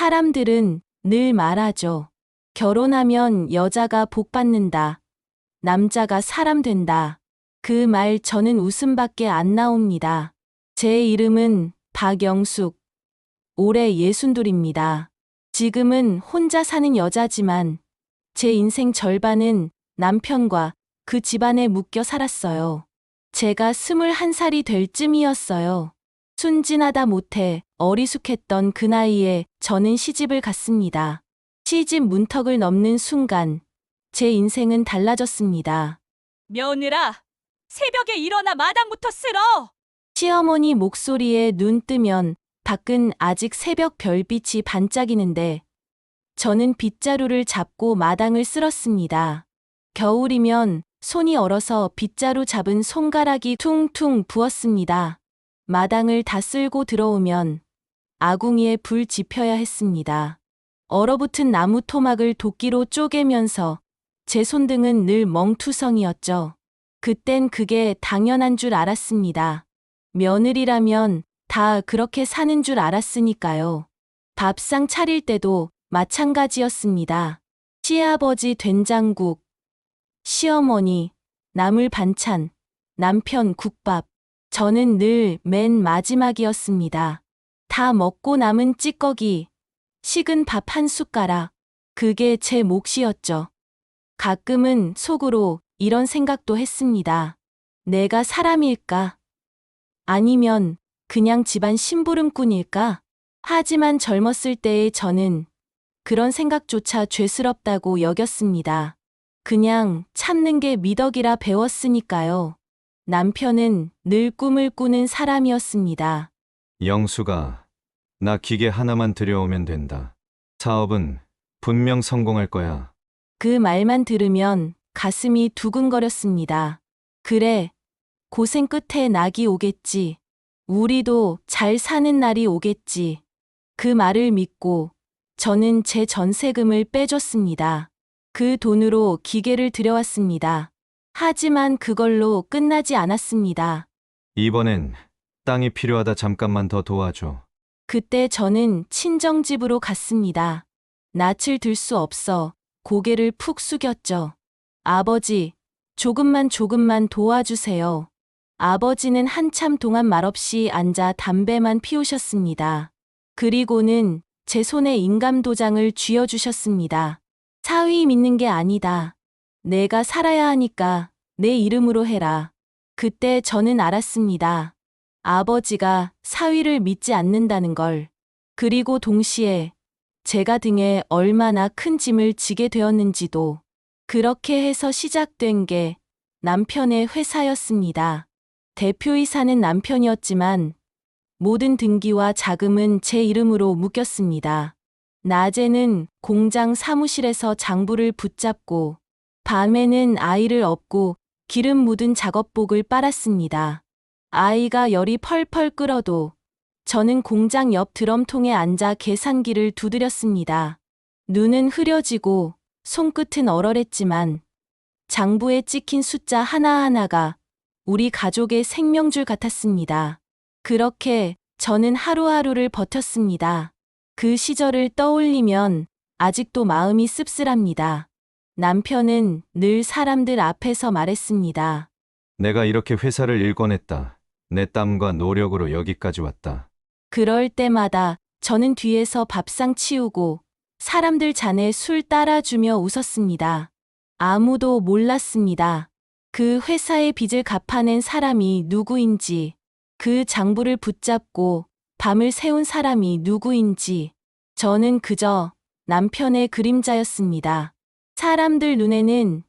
사람들은 늘 말하죠. 결혼하면 여자가 복 받는다. 남자가 사람 된다. 그 말 저는 웃음밖에 안 나옵니다. 제 이름은 박영숙. 올해 62입니다. 지금은 혼자 사는 여자지만 제 인생 절반은 남편과 그 집안에 묶여 살았어요. 제가 21살이 될 쯤이었어요. 순진하다 못해 어리숙했던 그 나이에 저는 시집을 갔습니다. 시집 문턱을 넘는 순간 제 인생은 달라졌습니다. 며느라, 새벽에 일어나 마당부터 쓸어! 시어머니 목소리에 눈 뜨면 밖은 아직 새벽 별빛이 반짝이는데 저는 빗자루를 잡고 마당을 쓸었습니다. 겨울이면 손이 얼어서 빗자루 잡은 손가락이 퉁퉁 부었습니다. 마당을 다 쓸고 들어오면 아궁이에 불 지펴야 했습니다. 얼어붙은 나무 토막을 도끼로 쪼개면서 제 손등은 늘 멍투성이었죠. 그땐 그게 당연한 줄 알았습니다. 며느리라면 다 그렇게 사는 줄 알았으니까요. 밥상 차릴 때도 마찬가지였습니다. 시아버지 된장국, 시어머니 나물 반찬, 남편 국밥. 저는 늘 맨 마지막이었습니다. 다 먹고 남은 찌꺼기, 식은 밥 한 숟가락. 그게 제 몫이었죠. 가끔은 속으로 이런 생각도 했습니다. 내가 사람일까? 아니면 그냥 집안 심부름꾼일까? 하지만 젊었을 때의 저는 그런 생각조차 죄스럽다고 여겼습니다. 그냥 참는 게 미덕이라 배웠으니까요. 남편은 늘 꿈을 꾸는 사람이었습니다. 영수가, 나 기계 하나만 들여오면 된다. 사업은 분명 성공할 거야. 그 말만 들으면 가슴이 두근거렸습니다. 그래, 고생 끝에 낙이 오겠지. 우리도 잘 사는 날이 오겠지. 그 말을 믿고 저는 제 전세금을 빼줬습니다. 그 돈으로 기계를 들여왔습니다. 하지만 그걸로 끝나지 않았습니다. 이번엔 땅이 필요하다. 잠깐만 더 도와줘. 그때 저는 친정집으로 갔습니다. 낯을 들 수 없어 고개를 푹 숙였죠. 아버지, 조금만 도와주세요. 아버지는 한참 동안 말없이 앉아 담배만 피우셨습니다. 그리고는 제 손에 인감도장을 쥐어주셨습니다. 사위 믿는 게 아니다. 내가 살아야 하니까 내 이름으로 해라. 그때 저는 알았습니다. 아버지가 사위를 믿지 않는다는 걸. 그리고 동시에 제가 등에 얼마나 큰 짐을 지게 되었는지도. 그렇게 해서 시작된 게 남편의 회사였습니다. 대표이사는 남편이었지만 모든 등기와 자금은 제 이름으로 묶였습니다. 낮에는 공장 사무실에서 장부를 붙잡고 밤에는 아이를 업고 기름 묻은 작업복을 빨았습니다. 아이가 열이 펄펄 끓어도 저는 공장 옆 드럼통에 앉아 계산기를 두드렸습니다. 눈은 흐려지고 손끝은 얼얼했지만 장부에 찍힌 숫자 하나하나가 우리 가족의 생명줄 같았습니다. 그렇게 저는 하루하루를 버텼습니다. 그 시절을 떠올리면 아직도 마음이 씁쓸합니다. 남편은 늘 사람들 앞에서 말했습니다. 내가 이렇게 회사를 일궈냈다. 내 땀과 노력으로 여기까지 왔다. 그럴 때마다 저는 뒤에서 밥상 치우고 사람들 잔에 술 따라주며 웃었습니다. 아무도 몰랐습니다. 그 회사의 빚을 갚아낸 사람이 누구인지, 그 장부를 붙잡고 밤을 새운 사람이 누구인지. 저는 그저 남편의 그림자였습니다. 사람들 눈에는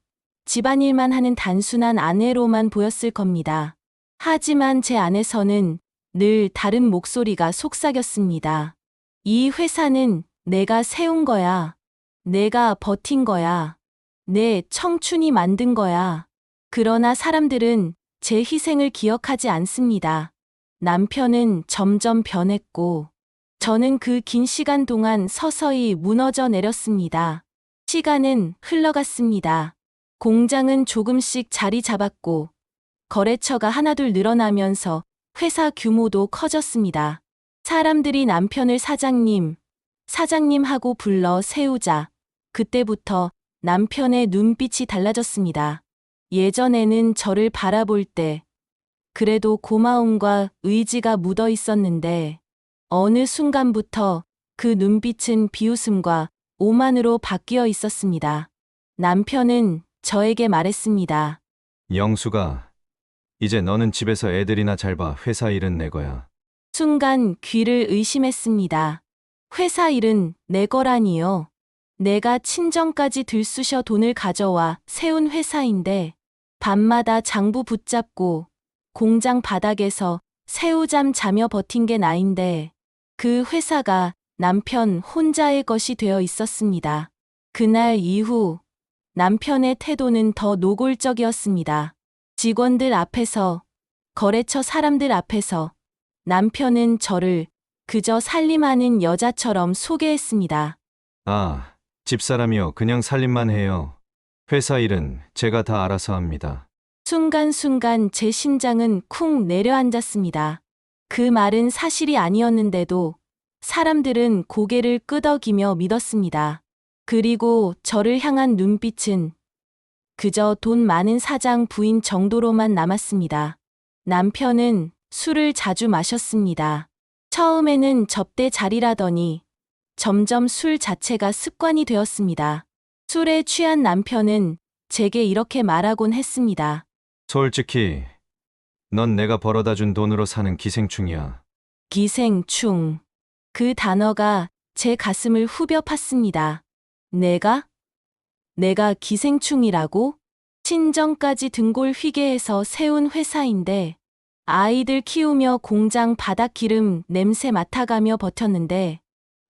집안일만 하는 단순한 아내로만 보였을 겁니다. 하지만 제 안에서는 늘 다른 목소리가 속삭였습니다. 이 회사는 내가 세운 거야. 내가 버틴 거야. 내 청춘이 만든 거야. 그러나 사람들은 제 희생을 기억하지 않습니다. 남편은 점점 변했고 저는 그 긴 시간 동안 서서히 무너져 내렸습니다. 시간은 흘러갔습니다. 공장은 조금씩 자리 잡았고 거래처가 하나둘 늘어나면서 회사 규모도 커졌습니다. 사람들이 남편을 사장님, 사장님하고 불러 세우자. 그때부터 남편의 눈빛이 달라졌습니다. 예전에는 저를 바라볼 때 그래도 고마움과 의지가 묻어 있었는데 어느 순간부터 그 눈빛은 비웃음과 오만으로 바뀌어 있었습니다. 남편은 저에게 말했습니다. 영수가, 이제 너는 집에서 애들이나 잘 봐. 회사 일은 내 거야. 순간 귀를 의심했습니다. 회사 일은 내 거라니요. 내가 친정까지 들쑤셔 돈을 가져와 세운 회사인데 밤마다 장부 붙잡고 공장 바닥에서 새우잠 자며 버틴 게 나인데 그 회사가 남편 혼자의 것이 되어 있었습니다. 그날 이후 남편의 태도는 더 노골적이었습니다. 직원들 앞에서, 거래처 사람들 앞에서 남편은 저를 그저 살림하는 여자처럼 소개했습니다. 아, 집사람이요. 그냥 살림만 해요. 회사 일은 제가 다 알아서 합니다. 순간순간 제 심장은 쿵 내려앉았습니다. 그 말은 사실이 아니었는데도 사람들은 고개를 끄덕이며 믿었습니다. 그리고 저를 향한 눈빛은 그저 돈 많은 사장 부인 정도로만 남았습니다. 남편은 술을 자주 마셨습니다. 처음에는 접대 자리라더니 점점 술 자체가 습관이 되었습니다. 술에 취한 남편은 제게 이렇게 말하곤 했습니다. 솔직히 넌 내가 벌어다 준 돈으로 사는 기생충이야. 기생충. 그 단어가 제 가슴을 후벼 팠습니다. 내가 기생충이라고? 친정까지 등골 휘게 해서 세운 회사인데 아이들 키우며 공장 바닥 기름 냄새 맡아가며 버텼는데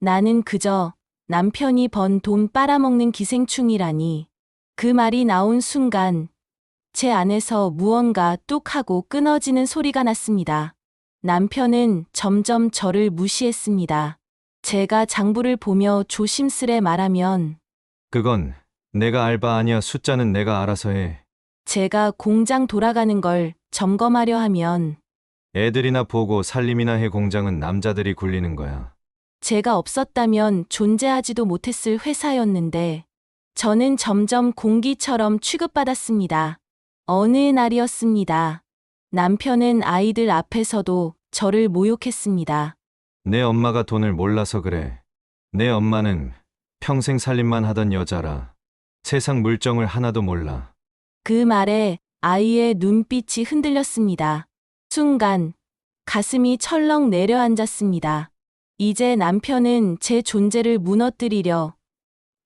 나는 그저 남편이 번 돈 빨아먹는 기생충이라니. 그 말이 나온 순간 제 안에서 무언가 뚝 하고 끊어지는 소리가 났습니다. 남편은 점점 저를 무시했습니다. 제가 장부를 보며 조심스레 말하면 그건 내가 알바 아니야. 숫자는 내가 알아서 해. 제가 공장 돌아가는 걸 점검하려 하면 애들이나 보고 살림이나 해. 공장은 남자들이 굴리는 거야. 제가 없었다면 존재하지도 못했을 회사였는데 저는 점점 공기처럼 취급받았습니다. 어느 날이었습니다. 남편은 아이들 앞에서도 저를 모욕했습니다. 내 엄마가 돈을 몰라서 그래. 내 엄마는 평생 살림만 하던 여자라. 세상 물정을 하나도 몰라. 그 말에 아이의 눈빛이 흔들렸습니다. 순간 가슴이 철렁 내려앉았습니다. 이제 남편은 제 존재를 무너뜨리려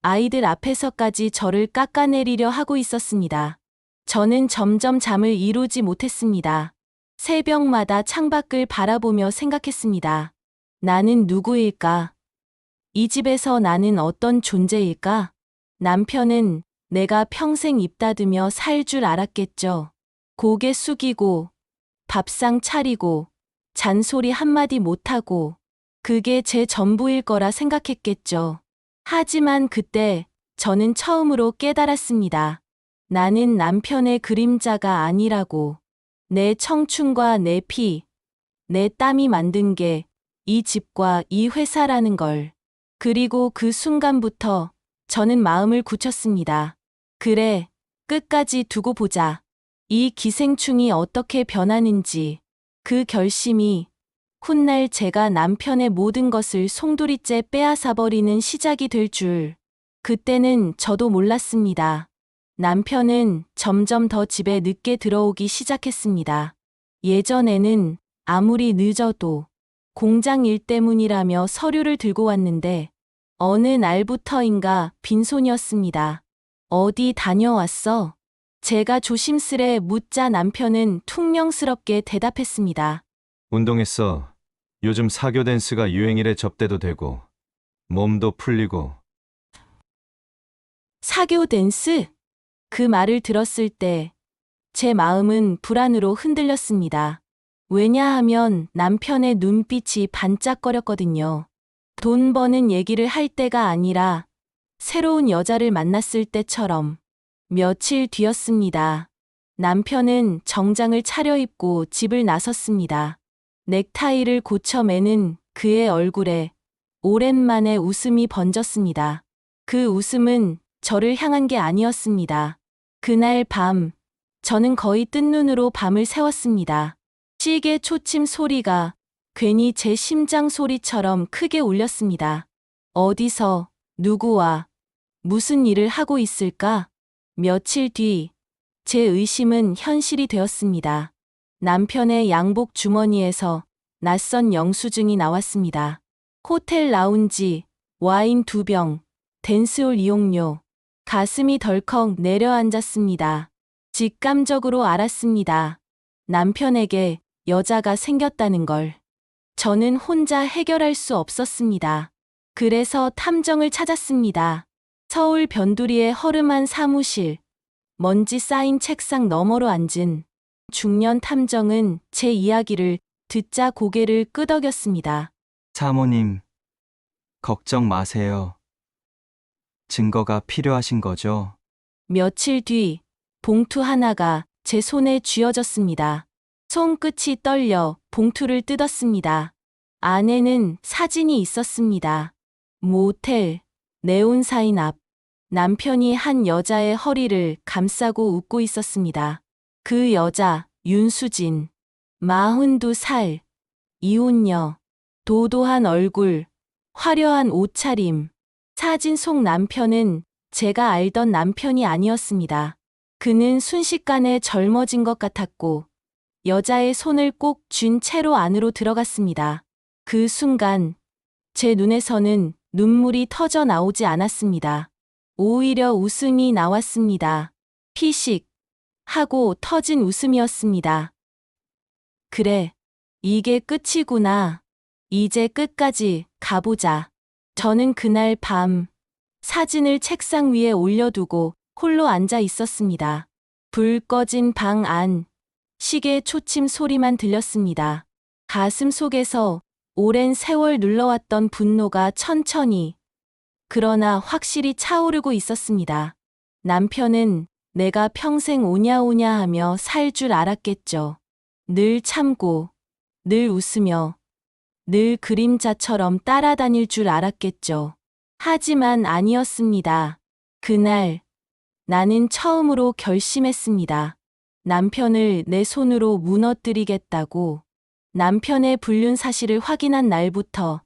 아이들 앞에서까지 저를 깎아내리려 하고 있었습니다. 저는 점점 잠을 이루지 못했습니다. 새벽마다 창밖을 바라보며 생각했습니다. 나는 누구일까? 이 집에서 나는 어떤 존재일까? 남편은 내가 평생 입 닫으며 살 줄 알았겠죠. 고개 숙이고 밥상 차리고 잔소리 한마디 못하고 그게 제 전부일 거라 생각했겠죠. 하지만 그때 저는 처음으로 깨달았습니다. 나는 남편의 그림자가 아니라고. 내 청춘과 내 피, 내 땀이 만든 게 이 집과 이 회사라는 걸. 그리고 그 순간부터 저는 마음을 굳혔습니다. 그래, 끝까지 두고 보자. 이 기생충이 어떻게 변하는지. 그 결심이 훗날 제가 남편의 모든 것을 송두리째 빼앗아버리는 시작이 될 줄. 그때는 저도 몰랐습니다. 남편은 점점 더 집에 늦게 들어오기 시작했습니다. 예전에는 아무리 늦어도 공장 일 때문이라며 서류를 들고 왔는데 어느 날부터인가 빈손이었습니다. 어디 다녀왔어? 제가 조심스레 묻자 남편은 퉁명스럽게 대답했습니다. 운동했어. 요즘 사교 댄스가 유행이래. 접대도 되고 몸도 풀리고. 사교 댄스? 그 말을 들었을 때 제 마음은 불안으로 흔들렸습니다. 왜냐하면 남편의 눈빛이 반짝거렸거든요. 돈 버는 얘기를 할 때가 아니라 새로운 여자를 만났을 때처럼. 며칠 뒤였습니다. 남편은 정장을 차려입고 집을 나섰습니다. 넥타이를 고쳐 매는 그의 얼굴에 오랜만에 웃음이 번졌습니다. 그 웃음은 저를 향한 게 아니었습니다. 그날 밤, 저는 거의 뜬 눈으로 밤을 새웠습니다. 시계 초침 소리가 괜히 제 심장 소리처럼 크게 울렸습니다. 어디서, 누구와, 무슨 일을 하고 있을까? 며칠 뒤, 제 의심은 현실이 되었습니다. 남편의 양복 주머니에서 낯선 영수증이 나왔습니다. 호텔 라운지, 와인 2병, 댄스홀 이용료. 가슴이 덜컥 내려앉았습니다. 직감적으로 알았습니다. 남편에게 여자가 생겼다는 걸. 저는 혼자 해결할 수 없었습니다. 그래서 탐정을 찾았습니다. 서울 변두리의 허름한 사무실, 먼지 쌓인 책상 너머로 앉은 중년 탐정은 제 이야기를 듣자 고개를 끄덕였습니다. 사모님, 걱정 마세요. 증거가 필요하신 거죠? 며칠 뒤 봉투 하나가 제 손에 쥐어졌습니다. 손끝이 떨려 봉투를 뜯었습니다. 안에는 사진이 있었습니다. 모텔, 네온사인 앞. 남편이 한 여자의 허리를 감싸고 웃고 있었습니다. 그 여자, 윤수진. 42살. 이혼녀. 도도한 얼굴, 화려한 옷차림. 사진 속 남편은 제가 알던 남편이 아니었습니다. 그는 순식간에 젊어진 것 같았고, 여자의 손을 꼭 쥔 채로 안으로 들어갔습니다. 그 순간, 제 눈에서는 눈물이 터져 나오지 않았습니다. 오히려 웃음이 나왔습니다. 피식 하고 터진 웃음이었습니다. 그래, 이게 끝이구나. 이제 끝까지 가보자. 저는 그날 밤 사진을 책상 위에 올려두고 홀로 앉아 있었습니다. 불 꺼진 방 안, 시계 초침 소리만 들렸습니다. 가슴 속에서 오랜 세월 눌러왔던 분노가 천천히, 그러나 확실히 차오르고 있었습니다. 남편은 내가 평생 오냐오냐 하며 살 줄 알았겠죠. 늘 참고, 늘 웃으며, 늘 그림자처럼 따라다닐 줄 알았겠죠. 하지만 아니었습니다. 그날, 나는 처음으로 결심했습니다. 남편을 내 손으로 무너뜨리겠다고. 남편의 불륜 사실을 확인한 날부터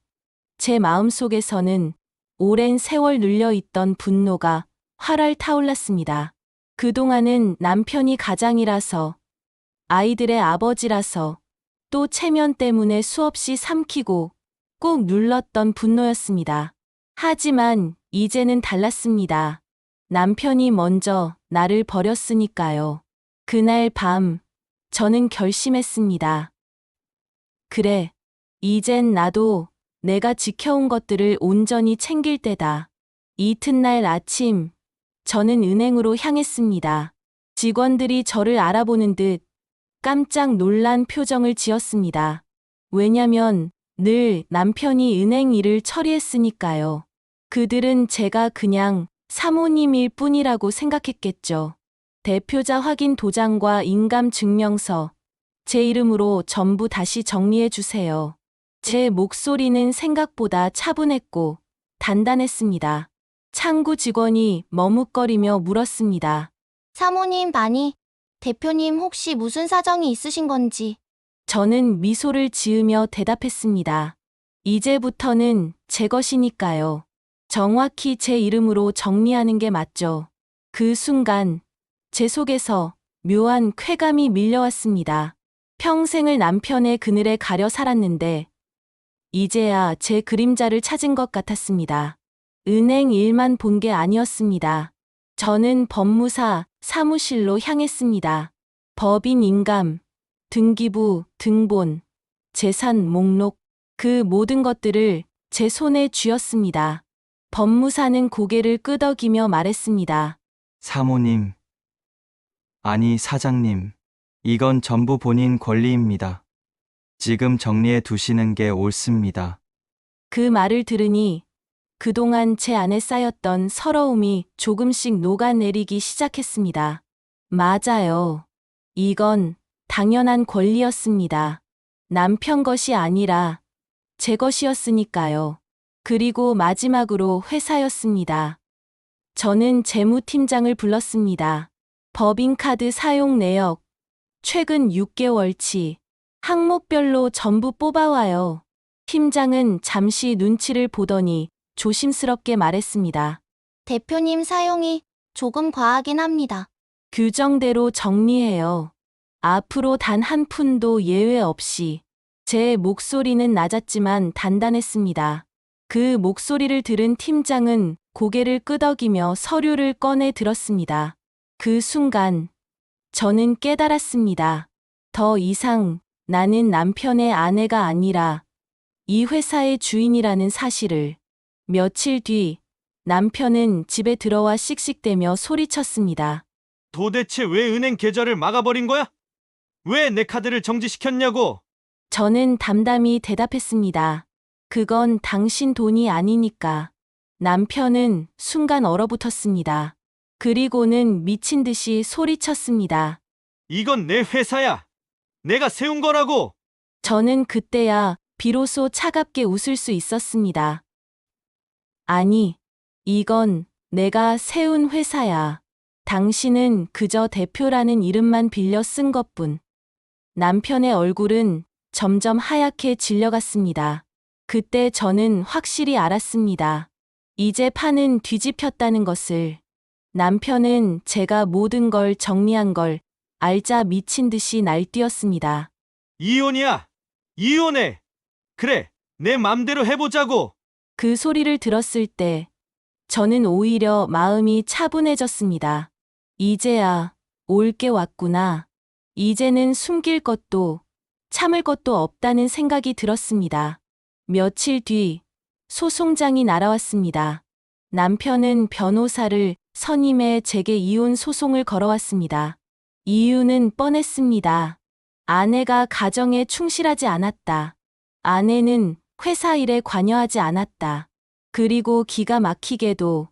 제 마음속에서는 오랜 세월 눌려있던 분노가 활활 타올랐습니다. 그동안은 남편이 가장이라서, 아이들의 아버지라서, 또 체면 때문에 수없이 삼키고 꾹 눌렀던 분노였습니다. 하지만 이제는 달랐습니다. 남편이 먼저 나를 버렸으니까요. 그날 밤, 저는 결심했습니다. 그래, 이젠 나도 내가 지켜온 것들을 온전히 챙길 때다. 이튿날 아침, 저는 은행으로 향했습니다. 직원들이 저를 알아보는 듯 깜짝 놀란 표정을 지었습니다. 왜냐면 늘 남편이 은행 일을 처리했으니까요. 그들은 제가 그냥 사모님일 뿐이라고 생각했겠죠. 대표자 확인 도장과 인감 증명서, 제 이름으로 전부 다시 정리해 주세요. 제 목소리는 생각보다 차분했고 단단했습니다. 창구 직원이 머뭇거리며 물었습니다. 사모님, 대표님 혹시 무슨 사정이 있으신 건지. 저는 미소를 지으며 대답했습니다. 이제부터는 제 것이니까요. 정확히 제 이름으로 정리하는 게 맞죠. 그 순간 제 속에서 묘한 쾌감이 밀려왔습니다. 평생을 남편의 그늘에 가려 살았는데 이제야 제 그림자를 찾은 것 같았습니다. 은행 일만 본 게 아니었습니다. 저는 법무사 사무실로 향했습니다. 법인 인감, 등기부, 등본, 재산 목록, 그 모든 것들을 제 손에 쥐었습니다. 법무사는 고개를 끄덕이며 말했습니다. 사모님, 아니 사장님, 이건 전부 본인 권리입니다. 지금 정리해 두시는 게 옳습니다. 그 말을 들으니 그동안 제 안에 쌓였던 서러움이 조금씩 녹아내리기 시작했습니다. 맞아요. 이건 당연한 권리였습니다. 남편 것이 아니라 제 것이었으니까요. 그리고 마지막으로 회사였습니다. 저는 재무팀장을 불렀습니다. 법인카드 사용 내역, 최근 6개월치, 항목별로 전부 뽑아와요. 팀장은 잠시 눈치를 보더니 조심스럽게 말했습니다. 대표님 사용이 조금 과하긴 합니다. 규정대로 정리해요. 앞으로 단 한 푼도 예외 없이. 제 목소리는 낮았지만 단단했습니다. 그 목소리를 들은 팀장은 고개를 끄덕이며 서류를 꺼내 들었습니다. 그 순간 저는 깨달았습니다. 더 이상 나는 남편의 아내가 아니라 이 회사의 주인이라는 사실을. 며칠 뒤 남편은 집에 들어와 씩씩대며 소리쳤습니다. 도대체 왜 은행 계좌를 막아버린 거야? 왜 내 카드를 정지시켰냐고? 저는 담담히 대답했습니다. 그건 당신 돈이 아니니까. 남편은 순간 얼어붙었습니다. 그리고는 미친 듯이 소리쳤습니다. 이건 내 회사야. 내가 세운 거라고. 저는 그때야 비로소 차갑게 웃을 수 있었습니다. 아니, 이건 내가 세운 회사야. 당신은 그저 대표라는 이름만 빌려 쓴 것뿐. 남편의 얼굴은 점점 하얗게 질려갔습니다. 그때 저는 확실히 알았습니다. 이제 판은 뒤집혔다는 것을. 남편은 제가 모든 걸 정리한 걸 알자 미친 듯이 날뛰었습니다. 이혼이야. 이혼해. 그래, 내 맘대로 해보자고. 그 소리를 들었을 때 저는 오히려 마음이 차분해졌습니다. 이제야 올 게 왔구나. 이제는 숨길 것도 참을 것도 없다는 생각이 들었습니다. 며칠 뒤 소송장이 날아왔습니다. 남편은 변호사를 선임해 제게 이혼 소송을 걸어왔습니다. 이유는 뻔했습니다. 아내가 가정에 충실하지 않았다. 아내는 회사 일에 관여하지 않았다. 그리고 기가 막히게도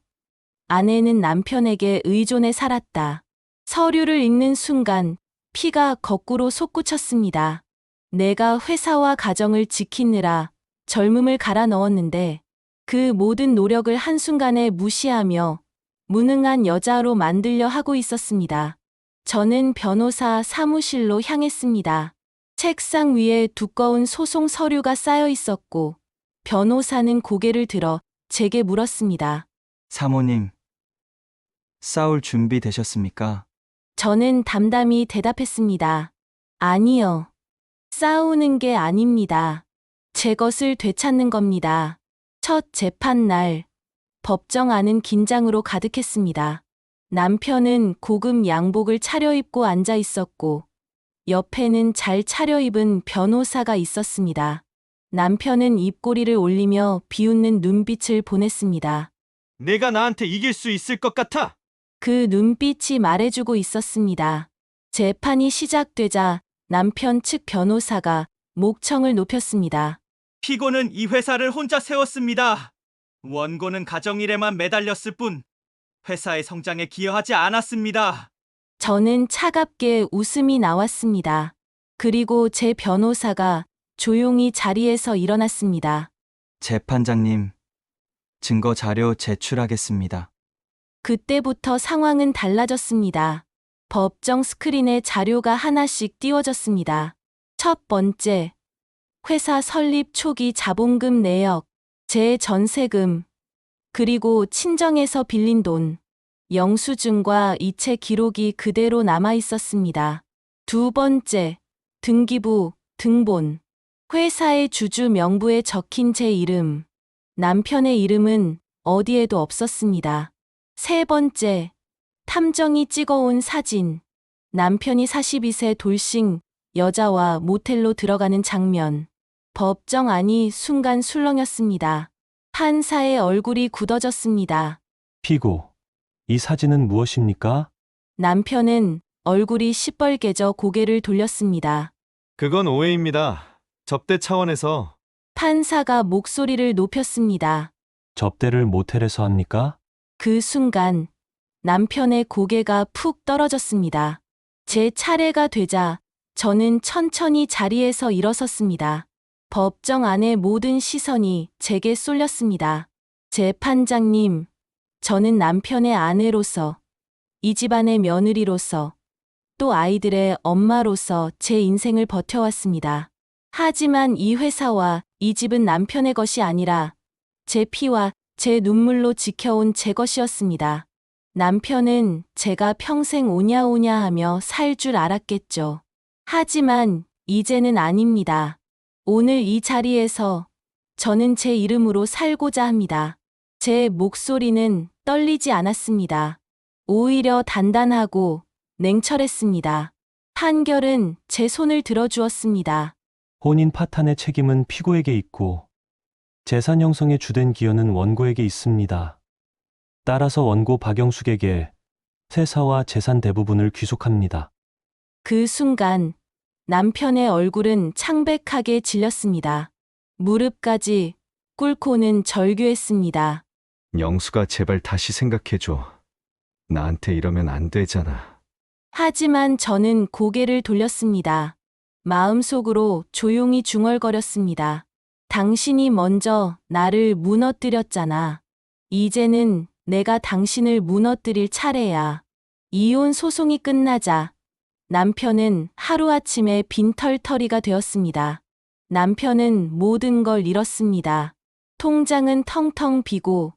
아내는 남편에게 의존해 살았다. 서류를 읽는 순간 피가 거꾸로 솟구쳤습니다. 내가 회사와 가정을 지키느라 젊음을 갈아 넣었는데 그 모든 노력을 한순간에 무시하며 무능한 여자로 만들려 하고 있었습니다. 저는 변호사 사무실로 향했습니다. 책상 위에 두꺼운 소송 서류가 쌓여 있었고 변호사는 고개를 들어 제게 물었습니다. 사모님, 싸울 준비 되셨습니까? 저는 담담히 대답했습니다. 아니요. 싸우는 게 아닙니다. 제 것을 되찾는 겁니다. 첫 재판 날, 법정 안은 긴장으로 가득했습니다. 남편은 고급 양복을 차려입고 앉아 있었고, 옆에는 잘 차려입은 변호사가 있었습니다. 남편은 입꼬리를 올리며 비웃는 눈빛을 보냈습니다. 내가 나한테 이길 수 있을 것 같아. 그 눈빛이 말해주고 있었습니다. 재판이 시작되자 남편 측 변호사가 목청을 높였습니다. 피고는 이 회사를 혼자 세웠습니다. 원고는 가정일에만 매달렸을 뿐 회사의 성장에 기여하지 않았습니다. 저는 차갑게 웃음이 나왔습니다. 그리고 제 변호사가 조용히 자리에서 일어났습니다. 재판장님, 증거 자료 제출하겠습니다. 그때부터 상황은 달라졌습니다. 법정 스크린에 자료가 하나씩 띄워졌습니다. 첫 번째, 회사 설립 초기 자본금 내역, 제 전세금, 그리고 친정에서 빌린 돈, 영수증과 이체 기록이 그대로 남아 있었습니다. 두 번째, 등기부, 등본, 회사의 주주 명부에 적힌 제 이름, 남편의 이름은 어디에도 없었습니다. 세 번째, 탐정이 찍어온 사진, 남편이 42세 돌싱 여자와 모텔로 들어가는 장면. 법정 안이 순간 술렁였습니다. 판사의 얼굴이 굳어졌습니다. 피고, 이 사진은 무엇입니까? 남편은 얼굴이 시뻘개져 고개를 돌렸습니다. 그건 오해입니다. 접대 차원에서. 판사가 목소리를 높였습니다. 접대를 모텔에서 합니까? 그 순간 남편의 고개가 푹 떨어졌습니다. 제 차례가 되자 저는 천천히 자리에서 일어섰습니다. 법정 안의 모든 시선이 제게 쏠렸습니다. 재판장님, 저는 남편의 아내로서, 이 집안의 며느리로서, 또 아이들의 엄마로서 제 인생을 버텨왔습니다. 하지만 이 회사와 이 집은 남편의 것이 아니라 제 피와 제 눈물로 지켜온 제 것이었습니다. 남편은 제가 평생 오냐오냐 하며 살 줄 알았겠죠. 하지만 이제는 아닙니다. 오늘 이 자리에서 저는 제 이름으로 살고자 합니다. 제 목소리는 떨리지 않았습니다. 오히려 단단하고 냉철했습니다. 판결은 제 손을 들어주었습니다. 혼인 파탄의 책임은 피고에게 있고 재산 형성의 주된 기여는 원고에게 있습니다. 따라서 원고 박영숙에게 회사와 재산 대부분을 귀속합니다. 그 순간 남편의 얼굴은 창백하게 질렸습니다. 무릎까지 꿇고는 절규했습니다. 영수가 제발 다시 생각해줘. 나한테 이러면 안 되잖아. 하지만 저는 고개를 돌렸습니다. 마음속으로 조용히 중얼거렸습니다. 당신이 먼저 나를 무너뜨렸잖아. 이제는 내가 당신을 무너뜨릴 차례야. 이혼 소송이 끝나자 남편은 하루아침에 빈털터리가 되었습니다. 남편은 모든 걸 잃었습니다. 통장은 텅텅 비고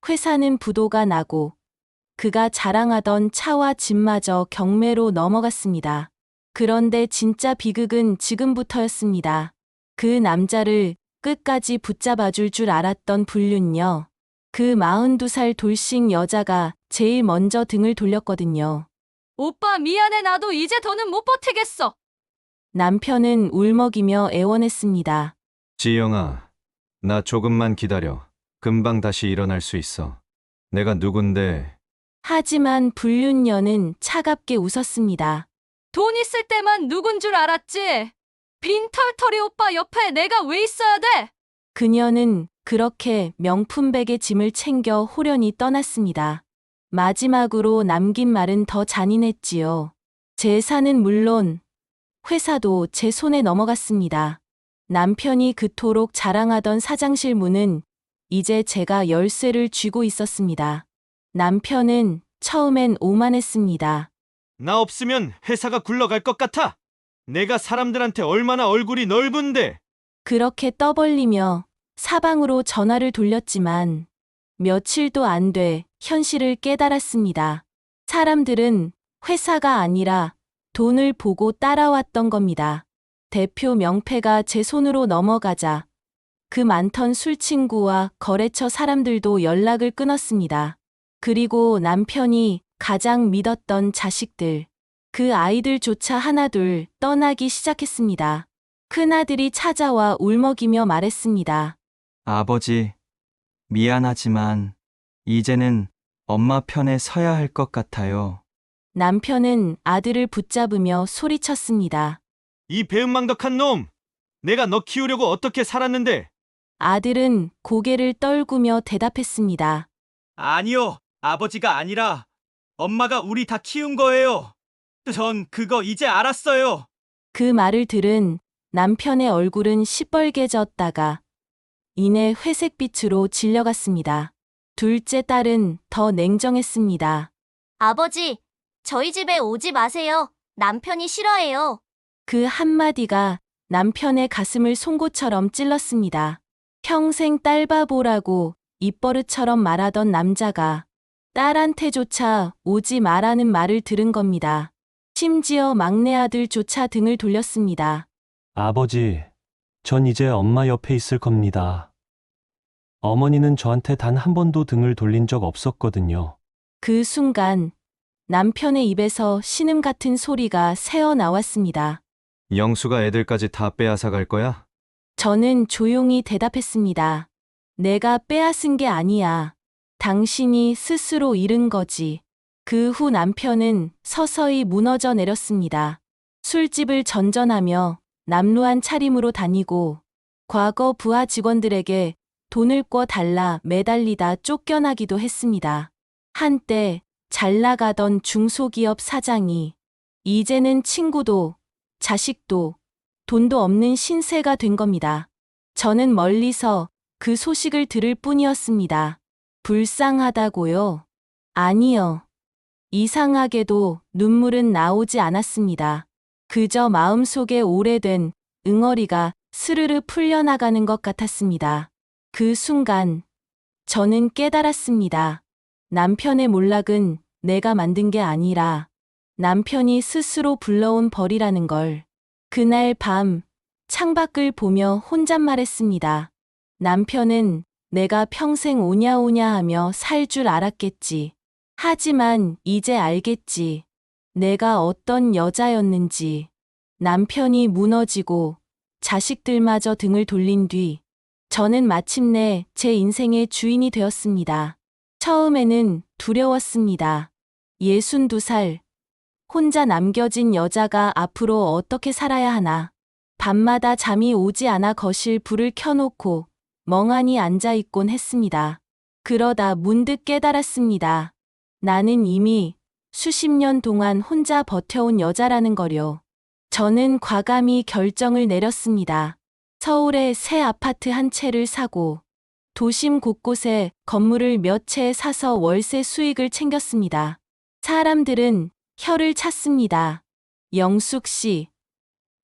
회사는 부도가 나고 그가 자랑하던 차와 집마저 경매로 넘어갔습니다. 그런데 진짜 비극은 지금부터였습니다. 그 남자를 끝까지 붙잡아줄 줄 알았던 불륜녀. 그 42살 돌싱 여자가 제일 먼저 등을 돌렸거든요. 오빠 미안해. 나도 이제 더는 못 버티겠어. 남편은 울먹이며 애원했습니다. 지영아, 나 조금만 기다려. 금방 다시 일어날 수 있어. 내가 누군데. 하지만 불륜녀는 차갑게 웃었습니다. 돈 있을 때만 누군 줄 알았지. 빈털터리 오빠 옆에 내가 왜 있어야 돼? 그녀는 그렇게 명품백의 짐을 챙겨 호련히 떠났습니다. 마지막으로 남긴 말은 더 잔인했지요. 재산은 물론 회사도 제 손에 넘어갔습니다. 남편이 그토록 자랑하던 사장실 문은 이제 제가 열쇠를 쥐고 있었습니다. 남편은 처음엔 오만했습니다. 나 없으면 회사가 굴러갈 것 같아. 내가 사람들한테 얼마나 얼굴이 넓은데. 그렇게 떠벌리며 사방으로 전화를 돌렸지만 며칠도 안 돼 현실을 깨달았습니다. 사람들은 회사가 아니라 돈을 보고 따라왔던 겁니다. 대표 명패가 제 손으로 넘어가자 그 많던 술친구와 거래처 사람들도 연락을 끊었습니다. 그리고 남편이 가장 믿었던 자식들, 그 아이들조차 하나둘 떠나기 시작했습니다. 큰아들이 찾아와 울먹이며 말했습니다. 아버지, 미안하지만 이제는 엄마 편에 서야 할 것 같아요. 남편은 아들을 붙잡으며 소리쳤습니다. 이 배은망덕한 놈. 내가 너 키우려고 어떻게 살았는데. 아들은 고개를 떨구며 대답했습니다. 아니요. 아버지가 아니라 엄마가 우리 다 키운 거예요. 전 그거 이제 알았어요. 그 말을 들은 남편의 얼굴은 시뻘개졌다가 이내 회색빛으로 질려갔습니다. 둘째 딸은 더 냉정했습니다. 아버지, 저희 집에 오지 마세요. 남편이 싫어해요. 그 한마디가 남편의 가슴을 송곳처럼 찔렀습니다. 평생 딸바보라고 입버릇처럼 말하던 남자가 딸한테조차 오지 마라는 말을 들은 겁니다. 심지어 막내 아들조차 등을 돌렸습니다. 아버지, 전 이제 엄마 옆에 있을 겁니다. 어머니는 저한테 단 한 번도 등을 돌린 적 없었거든요. 그 순간 남편의 입에서 신음 같은 소리가 새어 나왔습니다. 영수가 애들까지 다 빼앗아 갈 거야? 저는 조용히 대답했습니다. 내가 빼앗은 게 아니야. 당신이 스스로 잃은 거지. 그 후 남편은 서서히 무너져 내렸습니다. 술집을 전전하며 남루한 차림으로 다니고 과거 부하 직원들에게 돈을 꿔 달라 매달리다 쫓겨나기도 했습니다. 한때 잘 나가던 중소기업 사장이 이제는 친구도 자식도 돈도 없는 신세가 된 겁니다. 저는 멀리서 그 소식을 들을 뿐이었습니다. 불쌍하다고요? 아니요. 이상하게도 눈물은 나오지 않았습니다. 그저 마음속에 오래된 응어리가 스르르 풀려나가는 것 같았습니다. 그 순간 저는 깨달았습니다. 남편의 몰락은 내가 만든 게 아니라 남편이 스스로 불러온 벌이라는 걸. 그날 밤 창밖을 보며 혼잣말했습니다. 남편은 내가 평생 오냐오냐 하며 살 줄 알았겠지. 하지만 이제 알겠지. 내가 어떤 여자였는지. 남편이 무너지고 자식들마저 등을 돌린 뒤 저는 마침내 제 인생의 주인이 되었습니다. 처음에는 두려웠습니다. 62살, 혼자 남겨진 여자가 앞으로 어떻게 살아야 하나. 밤마다 잠이 오지 않아 거실 불을 켜놓고 멍하니 앉아있곤 했습니다. 그러다 문득 깨달았습니다. 나는 이미 수십 년 동안 혼자 버텨온 여자라는 거요. 저는 과감히 결정을 내렸습니다. 서울에 새 아파트 한 채를 사고 도심 곳곳에 건물을 몇 채 사서 월세 수익을 챙겼습니다. 사람들은 혀를 찼습니다. 영숙 씨,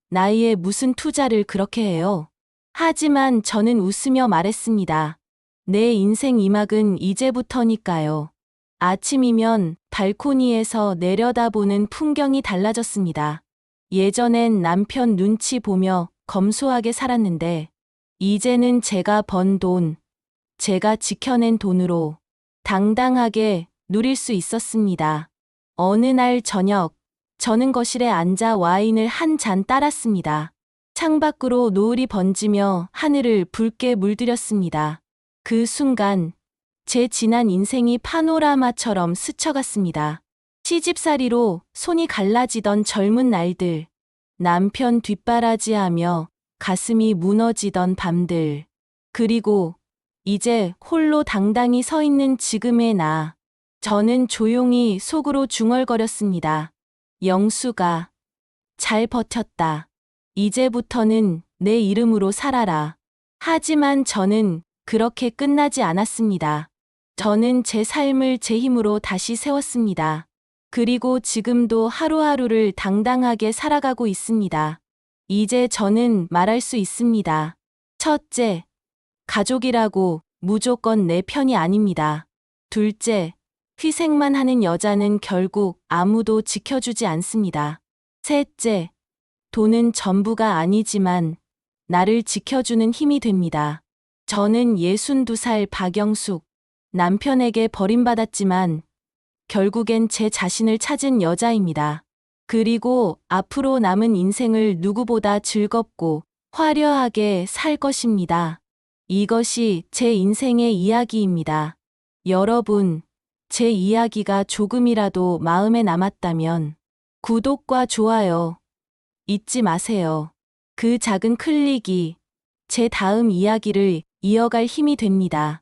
나이에 무슨 투자를 그렇게 해요? 하지만 저는 웃으며 말했습니다. 내 인생 이막은 이제부터니까요. 아침이면 발코니에서 내려다보는 풍경이 달라졌습니다. 예전엔 남편 눈치 보며 검소하게 살았는데 이제는 제가 번 돈, 제가 지켜낸 돈으로 당당하게 누릴 수 있었습니다. 어느 날 저녁, 저는 거실에 앉아 와인을 한 잔 따랐습니다. 창밖으로 노을이 번지며 하늘을 붉게 물들였습니다. 그 순간 제 지난 인생이 파노라마처럼 스쳐갔습니다. 시집살이로 손이 갈라지던 젊은 날들, 남편 뒷바라지하며 가슴이 무너지던 밤들, 그리고 이제 홀로 당당히 서 있는 지금의 나. 저는 조용히 속으로 중얼거렸습니다. 영수가 잘 버텼다. 이제부터는 내 이름으로 살아라. 하지만 저는 그렇게 끝나지 않았습니다. 저는 제 삶을 제 힘으로 다시 세웠습니다. 그리고 지금도 하루하루를 당당하게 살아가고 있습니다. 이제 저는 말할 수 있습니다. 첫째, 가족이라고 무조건 내 편이 아닙니다. 둘째, 희생만 하는 여자는 결국 아무도 지켜주지 않습니다. 셋째, 돈은 전부가 아니지만 나를 지켜주는 힘이 됩니다. 저는 62살 박영숙, 남편에게 버림받았지만 결국엔 제 자신을 찾은 여자입니다. 그리고 앞으로 남은 인생을 누구보다 즐겁고 화려하게 살 것입니다. 이것이 제 인생의 이야기입니다. 여러분, 제 이야기가 조금이라도 마음에 남았다면 구독과 좋아요 잊지 마세요. 그 작은 클릭이 제 다음 이야기를 이어갈 힘이 됩니다.